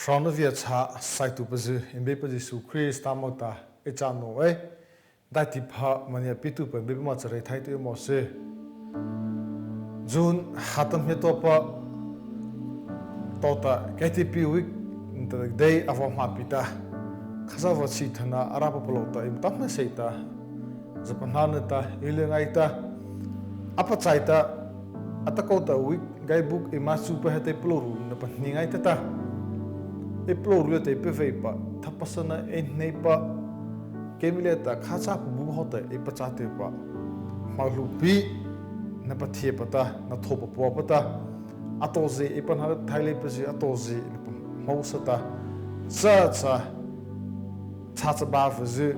Hrona Viachhah Reithaituhpa imbe Jesu Christ Tawngtaipui echano Thati mania pitu pa imbe ma Reithaituhpa mose June hatam hetopa tota Khithie week the day of mapita khasawa chithana araba polota imtamna seita zapanhanata ilengaita apachaita atakota week guidebook imasu pa hete ploru na panningai tata e ploru te peveipa thapasana eneipa kemileta khacha bu hota e pachate pa malupi na pathie pata na thopa po pata atoze e panha thaile pasi atoze mausata cha ba vuzu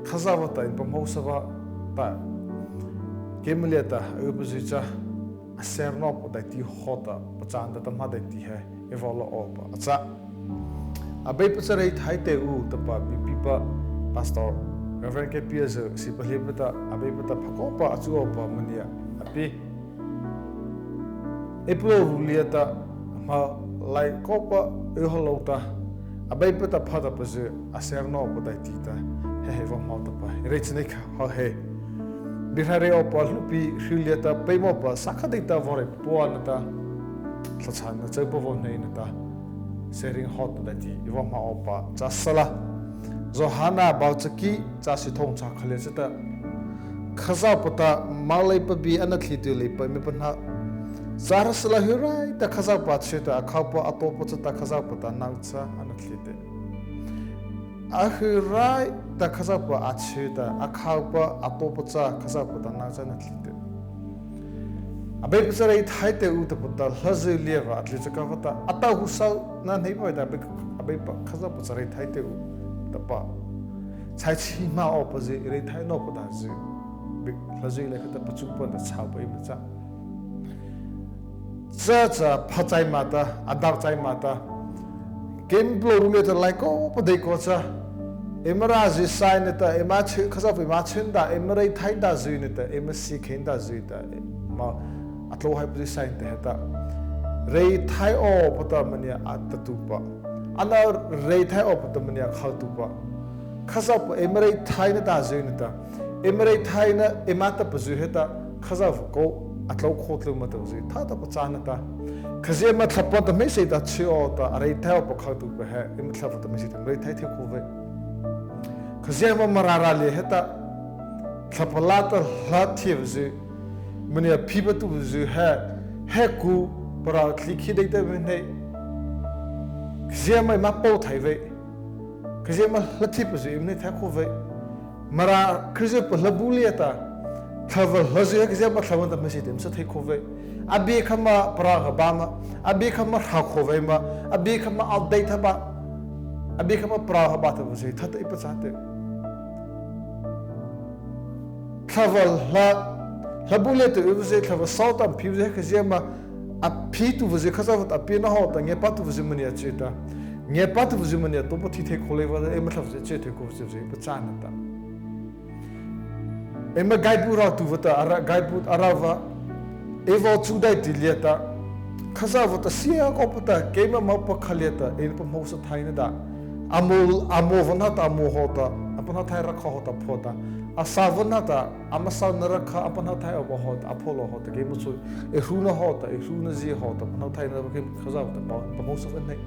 khazawata in pamosava ta kemileta ubuzicha aserno podati hota pachanda tamadati hai evola opa acha abai pacharei thaite u tapa pipa pastor reverend ke piazo si palibata abai pata phakopa achuopa mania api eplo ruliata ma lai kopa eholota abai pata phada pazu aserno podati ta heva mauta pa rechnik ha he bihare opa lupi hiliata peimopa sakadita vore poanata Thlarau chaw voneinata sharing hot dati iwama opa chasala Johana buatsaih chasi Tawngtaipui khalechata khazapata malai pabi anathitu lepa mepana zarasla hirai ta khazapa cheta khapa atopa chata khazapata naucha anathite ahirai ta khazapa acheta akhapa atopa cha khazapata naucha anathite abai pacharei thaite u tapata hlazu leva atlichakavata ata husau na neipa da abai khaza pacharei thaite u tapa chaichi ma opose Reithei no pada zu hlazu lekata pachupa da chapa imacha cha phachai mata adar chai mata kemblo rumeta laiko padai ko cha emarazi saineta emachi khaza pa machinda emarei thaida zuineta emasi khenda zuita ma atlo hai pudi sain te heta Reithei o pata mania atatupa ana Reithei o pata mania khatupa khazap Reithei na ta zuinita Reithei na emata pazu heta khazap ko atlo khotlu mata zu thata pachana ta khaze ma thapa ta me se ta chio ta Reithei o khatupa he imthla ta me se ta Reithei the khove khaze ma marara le heta thapalata hlathiv zu mania pipa tu zu he ku para klikhi deita bene kzema ma po thaive kzema hlathi pu zu imne tha khove mara kze pa labuliata thava hazu kzema thawan da mesi dem sa thai khove abi khama para bama abi khama ha khove ma abi khama al deita ba abi khama para ba ta zu thata ipa chate thava la Labulete ubuze khava sautam piuze khazema apitu buze khazavot apina hota ngepatu buze mania cheta ngepatu buze mania topo thithe kholeva ematla buze chete ko buze pachanata ema gaipura tu vata ara gaiput arava evo chudai dilieta khazavot sia kopata kema mapa khalieta enpa mosa thaina da amovonata amohota apana thaira khota phota asavanata amasa naraka apana thai obahot apollo hot ke musu Hrona hot Hrona ji hot apana thai na ke khazawta pamosa nei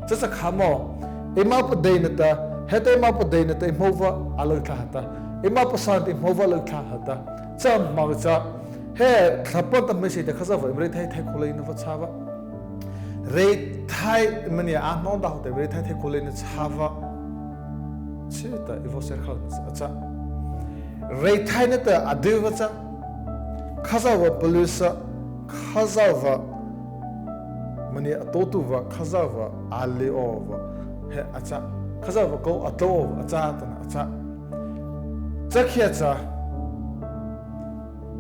chasa khamo emap deinata hete emap deinata mova alakha hata emap santi mova alakha hata cham maucha he khapata mesi de khazawa Reithei thai kholeina vachawa Reithei mania anonda hot Reithei thai kholeina chawa chita evoser khalsa acha Reithei na ta aduvacha khazawa polisa khazawa mani atotuva khazawa aliova he acha khazawa ko atov acha tana acha chakhiacha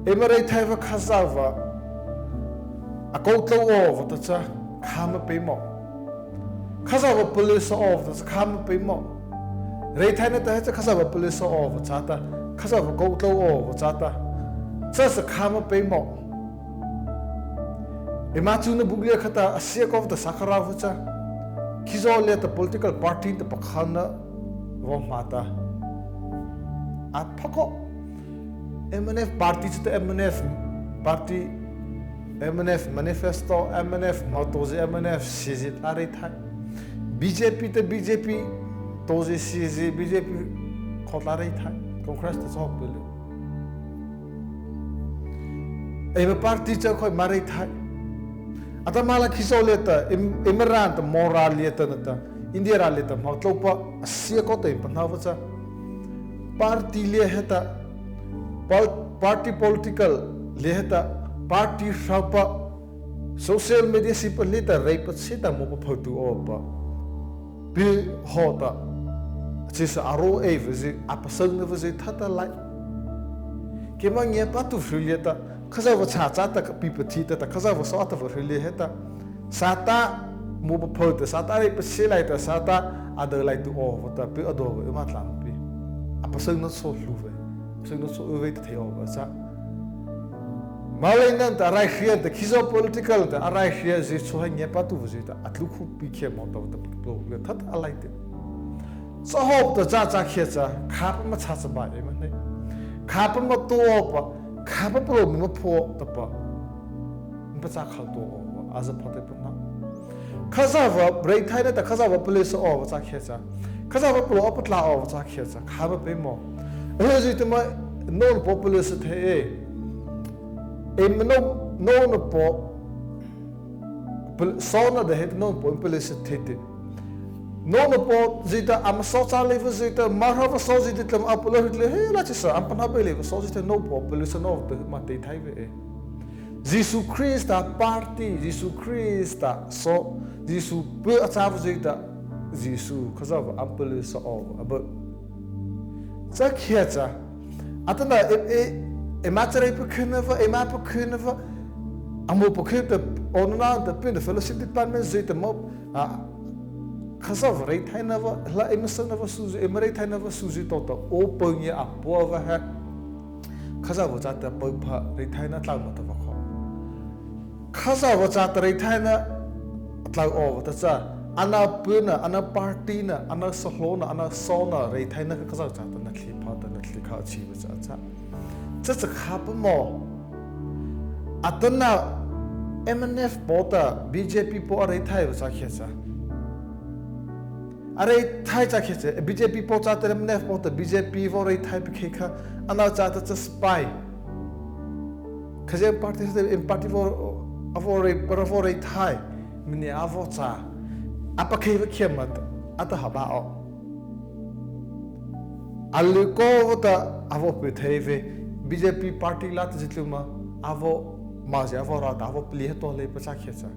Reithei va khazawa akotlo ov tacha khama pemo khazawa polisa ov tacha khama pemo Reithei na ta hacha khazawa polisa ov chata khazava go tlo o chata chasa khama peimo emachuna buglia khata asia kov ta sakara vucha Kizole the political party the Pakana Womata. A Pako MNF party to the MNF party MNF manifesto MNF Motos MNF Sizit Reithaituhpa BJP the BJP Tozi Sizi BJP Reithaituhpa Congress the top bill. A party to call Reithaituhpa. Atamala Kisoleta, Emerant, Moral Letanata, India Leta, Matopa, Siakota, Panavasa, Party Leheta, Party Political Leheta, Party Shapa, Social Media Sipalita, Rape Sita Mopotu Opa, Bill Hota, Sis Aro Avisi, Apasan Visi Tata Light. Kimang Patu Fulieta. Kaza was Hatata people tita, Kaza was sort of a reliheta. Sata move pot, Sata Pasilita, Sata, other like to all what a bit adore, you might lamp. A person not so fluve, so not so away to take over. Malinant, a right here, the Kizo political, the right here is so hang Patu visit, at look who became out of the people, Tata I liked it. So hope the Zaza Hesa, Kappa Matsaba, Kappa Matopa. Capable of poor the bar. But as a potato now. Cassava, Reithaituhpa, the Cassava police over Zakesa. Cassava blow up at law of Zakesa, have a bit more. Where's it my known popularity? A known sauna the head known publicity. No po zita am social level zita marhava so zita lam apologically hey let's say am panabele so zita no population of the Tawngtaipui Jesus Christ party Jesus Christ so Jesus buatsaih zita Jesus kazav ampul so of but zakhiacha atanda e matare pukhnava e mapukhnava amu pukhita onana the pin the fellowship department zita mo Kazav Reithaituhpa, La Emerson of a Suzy, Reithaituhpa Suzy Tota, open ye up over her. Kazav was at the Bopa, Reithaituhpa Tawngtaipui. Kazav was at the Reithaituhpa Tlau over the Za, Anna Puna, Anna Partina, Anna Hrona, Anna Sona, Reithaituhpa Kazav, and the Clipot and the Clikachi was at that. Just a couple more. At the now, MNF Bota, BJP Bota Reithaituhpa was a kesa. Reithaituhpa BJP Bota MNF Bota BJP for Reithaituhpa Keka, and now that's a spy. Because party in party for Reithaituhpa, Mini Avota, Apakeva Kemat, at the Habao. Aluko Avopitheve, BJP party Latizituma, Avo Mazia Vorata, Avo Plieto Lepasakesa.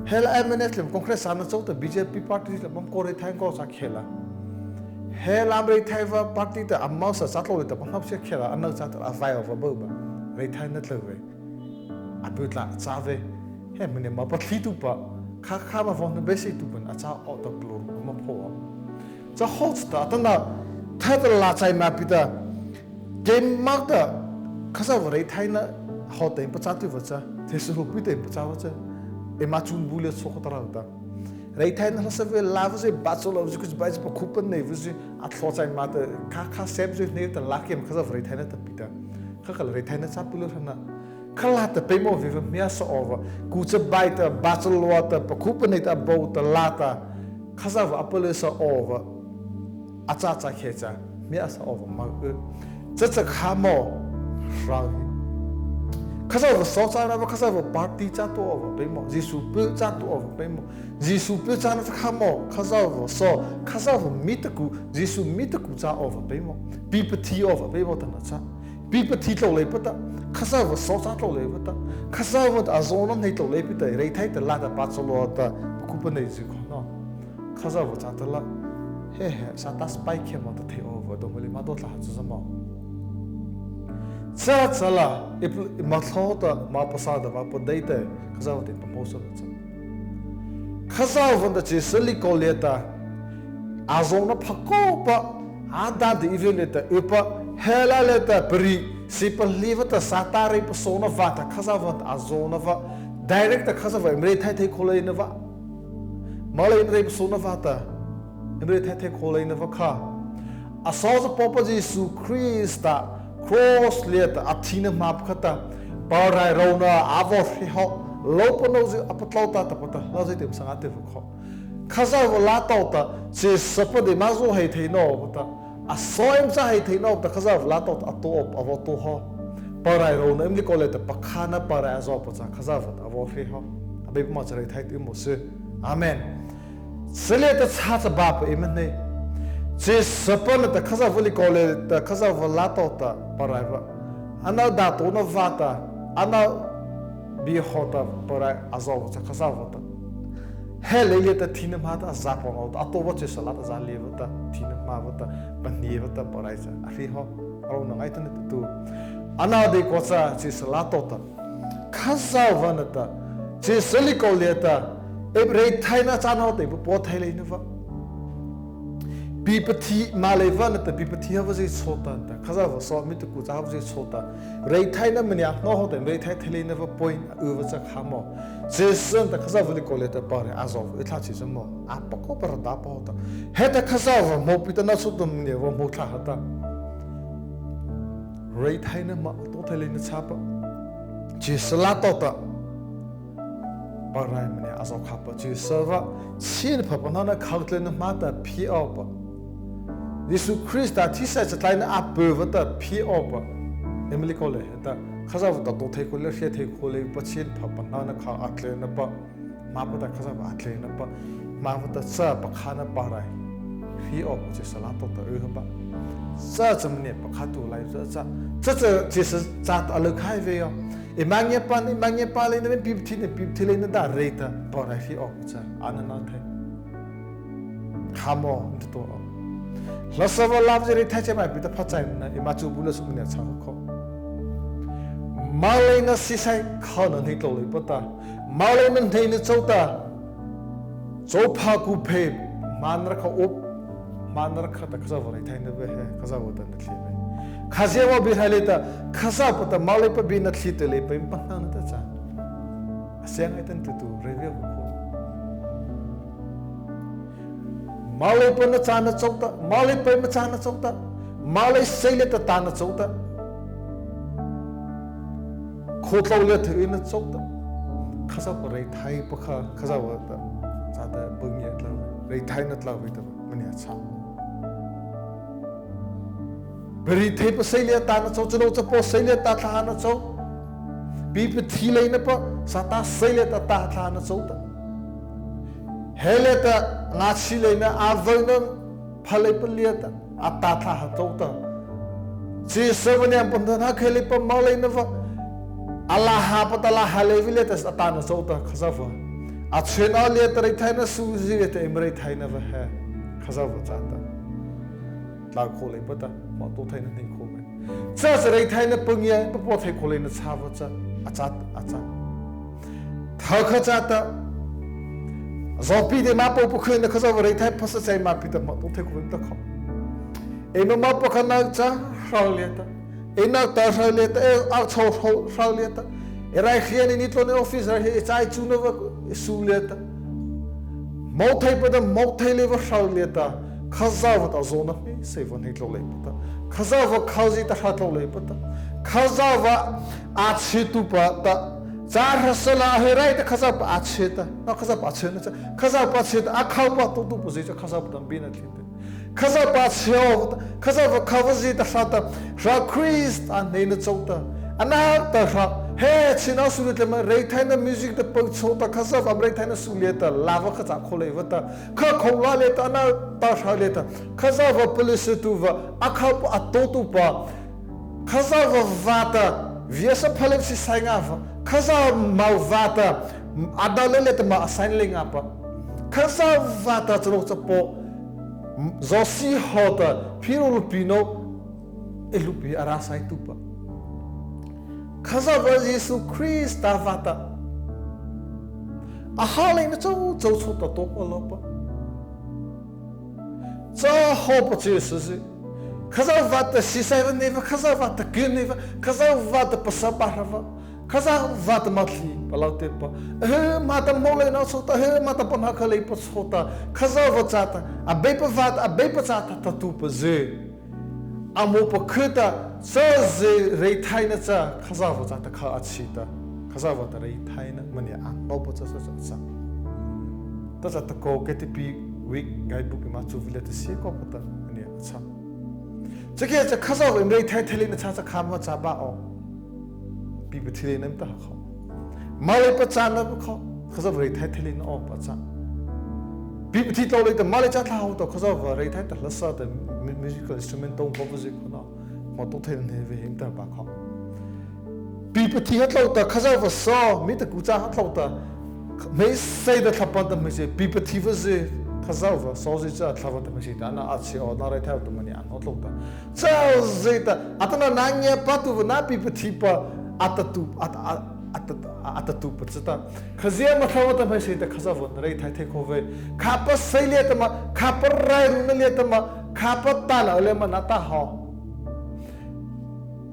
Hell MNF, Congress Anasota, BJP party, Mamcore Tango Sakela. Hell Reithaituhpa party, a mouse a satellite with the Panopsia Kella, another a fire of a boba. Reithaituhpa. A butla, Save, Heminima, but Hrituhpa, Kakama von the Besitupan, a chow out of blue, Mapo. The whole start on the thehdarh mapita. Game marked Kazav Reithaituhpa hot in Pathian, thupui in Pathian. Imagine bullet so hot. Reithaituhpa has a lavas battle of the Kutzbais for Coupon Navy at Thlarau matter. Kaka saves with native Lakim because of Reithaituhpa Peter. Kakal Reithaituhpa Sapulana. Kalat the Pemo with a Miasa over. Kutzbite, battle water, Pacupanate about the Lata. Kazav Apolesa over. Atata Keta. Miasa over my good. That's a camo. Kazav Sota, Kazav party chat over Bemo. Zisu built chat over Bemo. Zisu built chat of camo. Kazav so Kazav mitaku. Zisu mitaku over Bemo. People tea over Bemo Tanata. People tito lepata. Kazav Sota lepata. Kazav Azona Nato lepita. Reithaituhpa Lada Batsolota. Kupaneziko. No. Kazav Tatala. Hey, Sata spike came out the tea over. Don't really matter as a mom. Satsala, if Mathota, Mapasada, Mapodate, Kazav in proposal. Kazav on the Chisilico letter Azona Pacopa, Ada the evil letter, Upa, Hela letter, Peri, Sipal Livata, Satari, Persona Vata, Kazavant, Azonava, Director Kazava, Reithaituhpa Colinova, malay rep suna vata emre thete kholai na vakha asaw papa Jesu Christa cross leta athina map khata parai Hrona avo ho lopo no je apatlauta tapata lazai tem sangate vakho khaza wala tauta je sapade mazo hleithei no bata asoim sa hleithei no ta khaza wala tauta atop avo to ho parai Hrona emli koleta pakhana parai azo pacha khaza vat avo ho abe ma chare thai ti mo se amen sele ta cha bap emne je sapana ta khaza wali koleta khaza wala tauta parai va ana da to na vata ana bi hota parai azo pacha khaza vata hele ta thina ma ta zapon out ato wa che salat za levata thina ma vata panevata parai cha afi ho aro na ngai tan tu ana de ko cha che salatota khaza vanata che seliko leta ebrei thaina chana te po thaile na va bipathi malai vanata bipathi ha je chota ta khaza va so mit ku cha je chota rei thaina mania no ho te rei thai thaile na va point u cha khamo je san ta khaza vali koleta pare azov etha chi samo apako par da pa ta heta khaza va mo pitana su tum ne va mo tha hata rei thaina ma to thaile na chapa je salatota parai mania azov khapa je serva chin phapana na khautle na mata phi op Yesu Christa tisa chatlaina apuvata phi op emli kole ta khaza ta to thei kole hria thei khole pachin phapana na kha atle na pa mapata khaza atle na pa mapata cha pakhana parai phi op je salato ta ba sa chamne pakhatu lai cha Jesus chat alokhai ve yo imangye pa le na pipthi le na da reita parai phi op cha anana the khamo to Lasava loves it, touch my bit of Pathian, Imachu Bullus in a Chako. Malina Sisai, Conan Hitoli, Pata, Malin Tain Sota, Zopaku pay, Manraka op, Manraka the Kazava, Tain of Kazava than the Cleave. Kazava be Halita, Kazapa, the Malipa being a Chitali, Pimpan at the time. I sang it into review. Malay pa na chana chokta, malay pa na chana chokta, malay sayle ta tana chokta. Khotlaw le thu na chokta. Khasa pa Reithai pa kha khasa wa ta chada beng ye tla Reithai na tla wi ta mania cha. Reithai pa sayle ta na chok chlo cha po sayle ta tha na chok. Bi pa thilai na pa sa ta sayle ta tha na chokta. Heleta Natsilena Avanum Palipaliata Atata Hatota. See 7 Yampana Kalipa Malinova Allah Hapatala Haleviletas Atana Sota Kazava. At Chena letter Reitana Suzy at Emrate never hair Kazava Tata. Lakoli Pata, Mototain and Coleman. Says Reitana Punya, the Pote Colin Savata, Atat. Takata. Zopi de mapo pukun the Kazava Reithai Passa Mapita Moto take with the cop. Eno Mapokanacha, Shauleta. Ena Tashaleta, Alto Shauleta. Eraichian in Italian officer, it's I Tunova Suleta. Motai the Motai liver Shauleta. Kazava Azona, save on Hitler Lepata. Kazava Kazi the Hato Lepata. Kazava Atsitupa. Harsatna herai the Kazap Acheta, no Kazap Acheta, Kazap Acheta, Akapa to position Kazap than being a kid. Kazap Achel, Kazap covers it the Shata, Christ and Nana Sota, and now the heads in us with the Reithaina music, the Sota Kazap, a Reithaina Suleta, Lava Kazakolevata, Kakoleta, and Tashaleta, Kazava Polisuva, Akapa Atotupa, Kazava Vata, Viachhah Palipsi Sangava. Kaza Malvata Adalet ma signing up. Kaza Vata Trosapo Zosi Hota Pirulpino Elupi Arasaitupa. Kaza Jesu Christa Vata a hauling so Sota Topolopa. So hope Jesus. Kaza Vata, she said, never Kaza Vata, Guniva, Kaza Vata Pasabarava. khasa vat matli palaute pa he mata mole na sota he mata pana khale pa sota khasa vachata abepa vat abepa chata tatu pa ze amo pa khata sa ze reithai na cha khasa vachata kha achita khasa vata reithai na mani ang pa cha sa ta cha ta ko ketipi week guidebook ma chu vile ta si ko pata ani acha chake cha khasa ve reithai theli na cha cha khama cha ba o bi bethile nam ta kha malai pa cha na kha khasa reithai theli na o pa cha bi bethi to le ta malai cha tha ho to khasa reithai ta lasa ta musical instrument tong ko bu ji ko na ma to thel ne ve him ta ba kha bi bethi hat lo ta khasa va so mi ta ku cha hat lo ta me say da thapan ta me se bi bethi va ze khasa va so ji cha thava ta me se ta na a chi o na reithai to mani an lo ta cha ze ta atana na nya pa tu na bi bethi pa atatu pachata khazia ma thawa ta mai sei ta khaza von rei thai thai khove khapa sei le ta ma khapa rai ru na le ta ma khapa ta la le ma na ta ha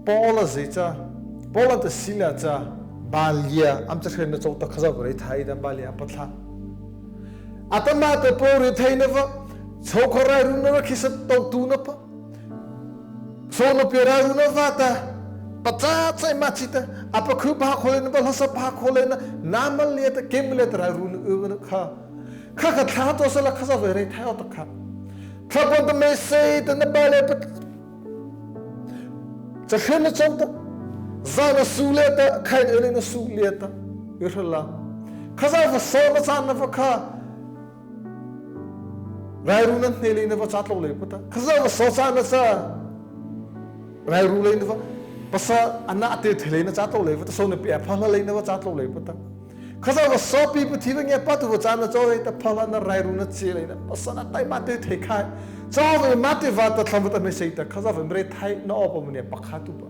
pola zai cha pola ta sila cha balia am cha khre chau ta khaza rei thai da balia patha atama ta po rei thai na va chokora ru na khisat to tu na pa so no pera ru na va ta buatsaih machita apa khu ba khole na ba hasa ba khole na namal le ta kem le ta ru na kha tha to sala khasa ve re tha to kha bon the message na ba le pa cha khna chom ta za na su le ta khai le na su le ta irla khasa va so na sa na va kha rai ru na ne le na va cha lo le pa ta khasa va so sa na sa rai ru le na va pasa anak ate thele na cha to le ta so na pia phala le na cha to le pata khasa wa so pi pu thi nge pa tu cha na cho ta phala na rai ru na che le na pasa na tai ma te the khai cho ve ma te va ta thlam ta me sei ta khasa ve mre thai na op mu ne pa kha tu pa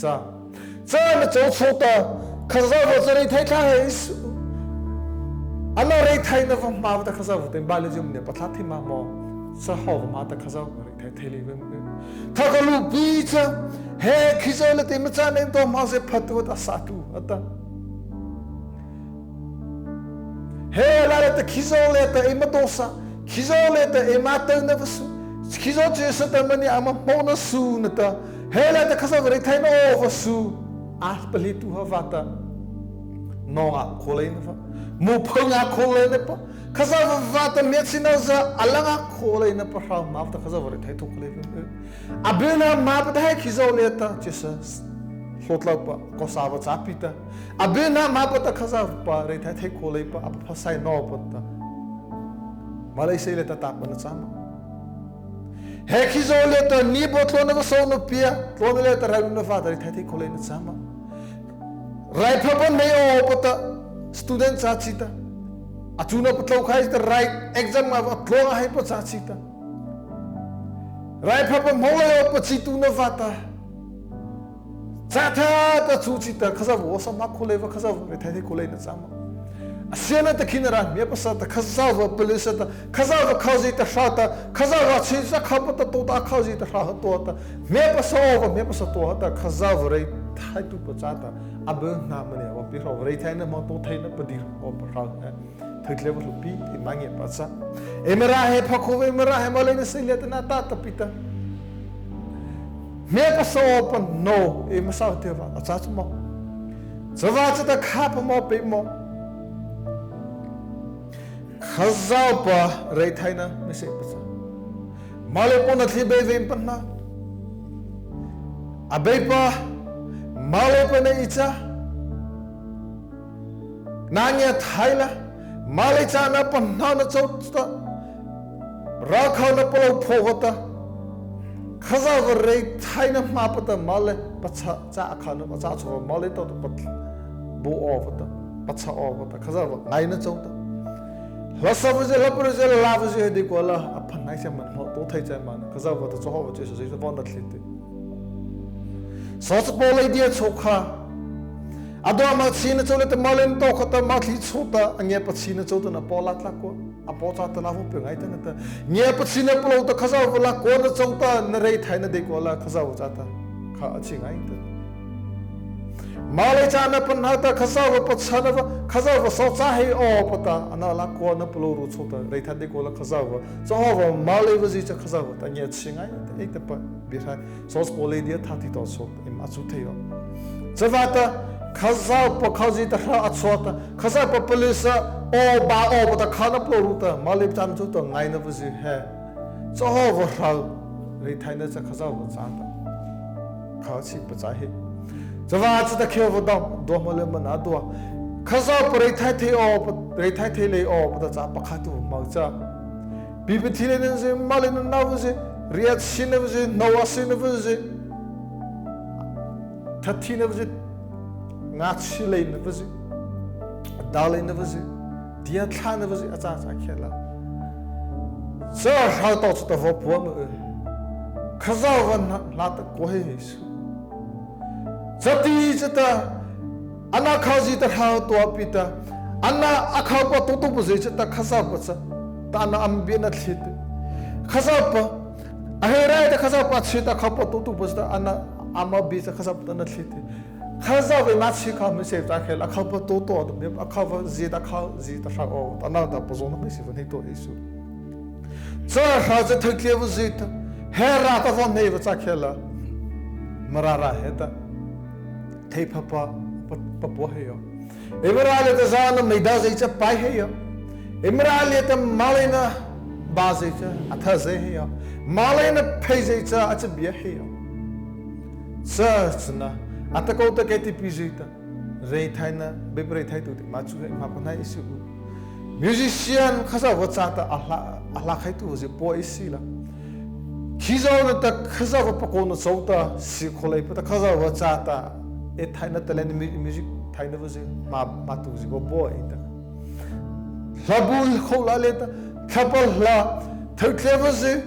cha na cho cho ta khasa wa zo re thai kha hai ana re thai na va ma ta khasa wa te ba le jum ne pa tha thi ma mo sa ho ma ta khasa wa re thai thele ve tha ka lu bi cha he khizole te ma cha ne to ma se phatu ta sa tu ata he la te khizole te e ma to sa khizole te e ma ta na su khizo che sa ta mani ama mo na su na ta he la te khasa re thai no va su a pali tu ha va ta no a khole na va mo phanga khole na pa khasa va ta me china za alanga khole na pa ha ma ta khasa re thai to khole abena ma pa dai khizole ta chesa hlotla pa ko sa va cha pita abena ma pa ta khasa pa re thai thai khole pa ap phasai no pa ta malai sei le ta ta pa na chama he khizole ta ni botlo na so no pia to le ta ra no fa ta re thai thai khole na chama rai pha pa nei o pa ta student cha chita achuna patlo khai ta right exam ma tlo hai pa cha chita rai pha pa mole pa chi tu na vata cha tha ta chu chita khasa wo sa ma khole va khasa re thai thai khole na chama asiana ta kinara me pa sa ta khasa va police ta khasa va khauji ta sha ta khasa va chi sa kha pa ta to ta khauji ta sha to ta me pa sa to ta khasa va re thai tu pa cha ta ab na mane wa pi ro re thai na ma to thai na pa dir o pa ra thikle va lupi e mangi pa sa emera he phakho emera he male ne se le ta na ta pita me pa so pa no e ma sa te va cha cha mo so va cha ta kha pa mo pe mo khaza pa re thai na me se pa sa male po na thi be ve pa na abe pa male pa na icha nanya thaila male cha na pa na na chau ta ra kha na pa lo pho ta khaza va re thai na ma pa ta male pa cha kha na pa cha cho male to pa bo o ta pa cha o ta khaza va ngai na chau ta lasa va je la pa je la va je de ko la apa nai cha man ho to thai cha man khaza va ta cho ho je se va na thli te so cha po le dia chokha ado ma china chole te malen to khata ma thli chota ange pa china chota na pola tla ko a po cha ta la vo pe ngai ta na ta nge pa china plo to khaza la ko na chota na rei thai na de ko la khaza cha ta kha achi ngai ta Malajana panata Kazawa Patsanava, Kazawa Sotahi or Pata, Anala Kona Pulu Sota, Reithaituhpa Kazawa. So over Mali was each a Kazawa, and yet sing I ate the behind Sos Oledia Thati also in Matsuteo. Zavata Kazaw Pokazi the Atsota, Kazapa Polisa, all by all but the Kanapluta, Malib Tamtuta, nine of us hair. So over how Reithaituhpa Kazawa Santa Kasi Buatsaih. Zavats the Kill Domalim Adua. Kaza Reithaituhpa or Reithaituhpa or the Zapakatu Malza. Bibitilins in Malin and Navazi, Riat Sinavazi, Noah Sinavazi, Thati Navazi, Natchile Navazi, Dali Navazi, Viachhah Navazi, Azakela. Sir, how thoughts the Vopum Kazavan not the Gohis. Thati Zeta Anakazi the how to apita Anna Akapa Tutubuzi the Kazapasa Tana Ambina Hit Kazapa I heard the Kazapa Chita Kapa Tutubus the Anna Amabi the Kazapana Hit Kazavi Machika Missy Takel, a Kapa Toto, a cover Zeta Cow Zeta Shao, another Pozona Missive and Hito issue. Sir has a Turkey Zeta, Hera of Neighbor Takela Marara Heta. Hey papa, papa here. Emerali the Zana Medazita Pai here. Emerali the Malina Bazita at Haze here. Malina Pazita at a beer here. Searchna at the Kota Geti Pizita. Reithaituhpa, Reithaituhpa, Matsu Mapana issue. Musician Kazawatsata Alakaitu was a boy Sila. He's on the Kazawa Pacona Sota, Sikole, but the Kazawatsata. It Taina Talent music, Taina was Matuzi, boy. Labul Holaleta, Kapala, Turklevazi.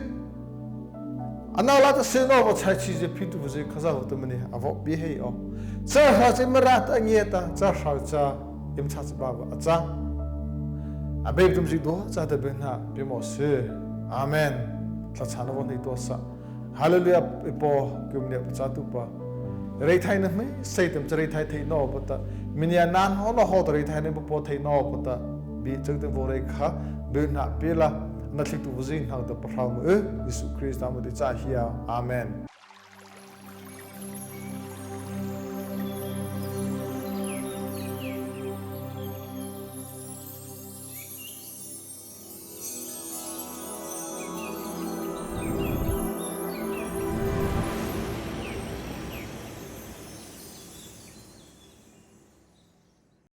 Another sin of Tachi, Peter was a Kazawa to many of behavior. Sir has a Marat and Yeta, Zasha, Imtatsababa, Aza. I beg them to do that, Bena, Bimos, Amen. Tatsanavon Dosa. Hallelujah, Ipo, Gumnia Zatupa. Reithaituhpa, say them to Reithaituhpa no, but the Minianan on the hot Reithaituhpa Pote no, but the be took the Voreka, Buna Pila, nothing to Vuzin, how the Pathian, Jesus Christ, Hria, Amen.